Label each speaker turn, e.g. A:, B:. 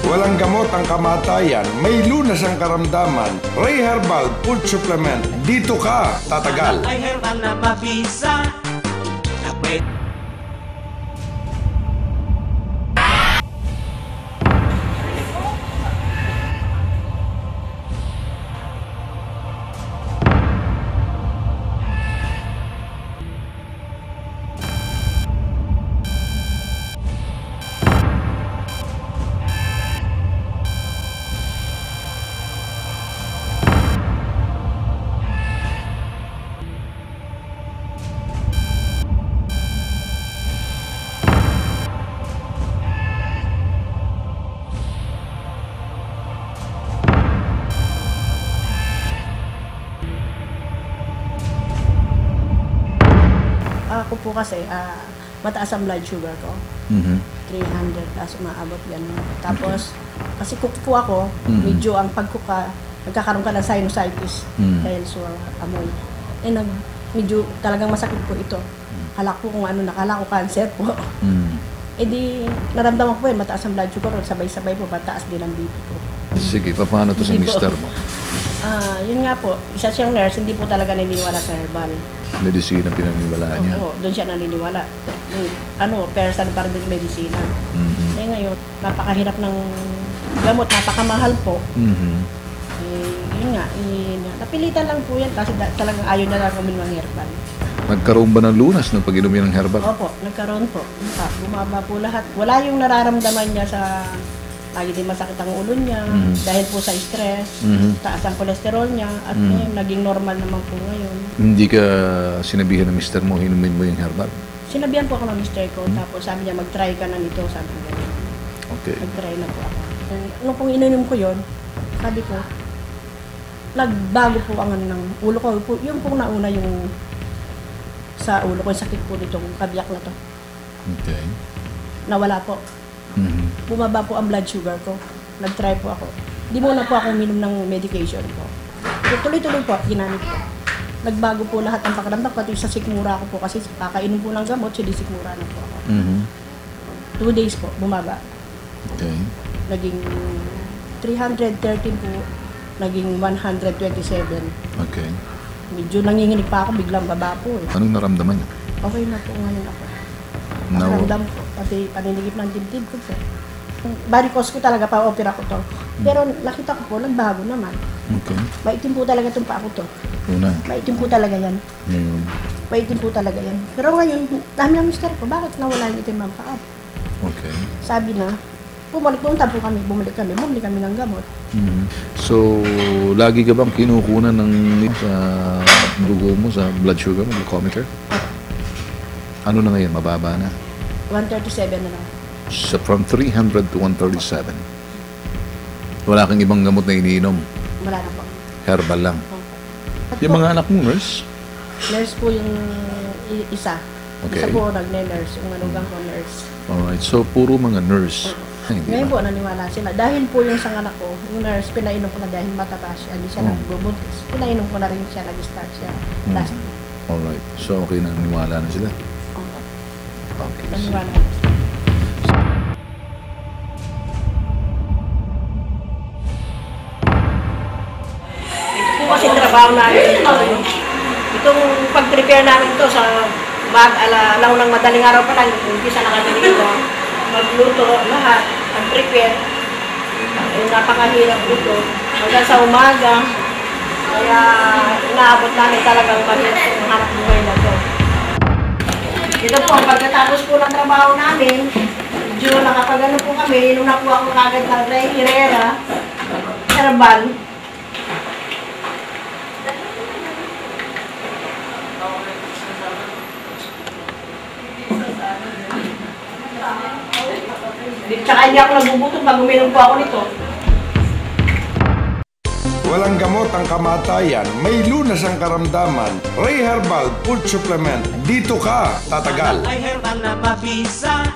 A: Walang gamot ang kamatayan, may lunas ang karamdaman. Ray Herbal Food Supplement, dito ka tatagal.
B: Ay herbal na mabisa.
C: Ako po kasi, mataas ang blood sugar ko. 300, tapos umaabot yan. Tapos, kasi kuko ako, medyo ang pagkuka, nagkakaroon ka ng sinusitis dahil sa amoy. Medyo talagang masakit po ito. Kala ko kung ano, nakala ko cancer po. Di, naramdaman ko po yun, mataas ang blood sugar ko, sabay-sabay po, mataas din ang BP ko.
D: Sige, paano to sa mister mo?
C: Yun nga po, isa siyang nurse, hindi po talaga naniniwala sa herbal.
D: Medisina pinaniniwalaan niya?
C: Oo, doon siya naniniwala. Person para din medisina. Eh ngayon, napakahirap ng gamot, napakamahal po. Yun nga, napilitan lang po yan kasi talagang ayaw na lang uminom ng herbal.
D: Nagkaroon ba ng lunas ng pag-inom niya ng herbal?
C: Opo, nagkaroon po. Bumaba po lahat. Wala yung nararamdaman niya sa lagi din masakit ang ulo niya dahil po sa stress, taas ang kolesterol niya at ngayon, naging normal naman po ngayon.
D: Hindi ka sinabihan ng mister mo, inumin mo yung herbal?
C: Sinabihan po ako ng mister ko, tapos sabi niya mag-try ka na nito, sabi niya.
D: Okay.
C: Nag-try na po ako. Nung pong ininom ko yon, sabi ko, nagbago po ang ng ulo ko. Yung pong nauna yung sa ulo ko, yung sakit po nitong kabiyak na to.
D: Okay.
C: Nawala po. Bumaba po ang blood sugar ko. Nag-try po ako. Di muna po ako uminom ng medication ko. Tuloy-tuloy po, ginamit ko. Nagbago po lahat ng pakiramdam, pati sa sikmura ko po kasi kakainom po ng gamot, sikmura na po ako. 2 days po, bumaba.
D: Okay.
C: Naging 313 po, naging 127.
D: Okay.
C: Medyo nanginginig pa ako, biglang baba po eh.
D: Anong naramdaman niya?
C: Okay na po ngayon ako.
D: Now,
C: Pakiramdam ko, pati paninigip ng dibdib ko po. Varicose ko talaga, pa-opera ko to. Pero nakita ko po, nagbago naman.
D: okay.
C: Maitim po talaga itong paa ko to.
D: Una.
C: Maitim po talaga yan.
D: Ngayon.
C: Maitim po talaga yan. Pero ngayon, dami ng mister ko, bakit nawala yung itim ang paa?
D: Okay.
C: Sabi na, bumalik kami ng gamot.
D: So, lagi ka bang kinukunan ng sa dugo mo, sa blood sugar mo, glucometer? Ano na ngayon? Mababa na?
C: 137 na lang.
D: So, from 300 to 137. Wala kang ibang gamot na iniinom?
C: Wala na po.
D: Herbal lang.
C: At
D: Yung
C: po,
D: mga anak mo, nurse?
C: nurse po yung isa.
D: Okay.
C: Isa po nagne-nurse, yung manugang ko nurse.
D: Alright. So, puro mga nurse. Ay, hindi
C: Ngayon
D: ba?
C: po, naniwala sila. Dahil po yung sa anak ko, yung nurse, pinainom ko na dahil mataba siya. Hindi siya nagbubuntis. Pinainom ko na rin siya, nag-start siya. Last week.
D: Alright. So, okay na. Niwala na sila. Okay.
C: Naniwala na sila. Ito po kasi trabaho namin ito. Itong pag-prepare namin ito sa alaw ng madaling araw pa lang, umpisa na kami dito. Magluto, lahat, mag-prepare. Napakahirap ito. Hanggang sa umaga, kaya inaabot namin talagang mahirap ang hanap buhay na ito. Ito po, pagkatapos po ng trabaho namin, medyo nakapagano po kami, nung nakuha ko kagad ng Ray Herrera, herbal. Tsaka hindi ako nagugutom pag uminom po ako nito.
A: Walang gamot ang kamatayan, may lunas ang karamdaman. Ray Herbal Food Supplement, dito ka tatagal.
B: Ay herbal na mabisa.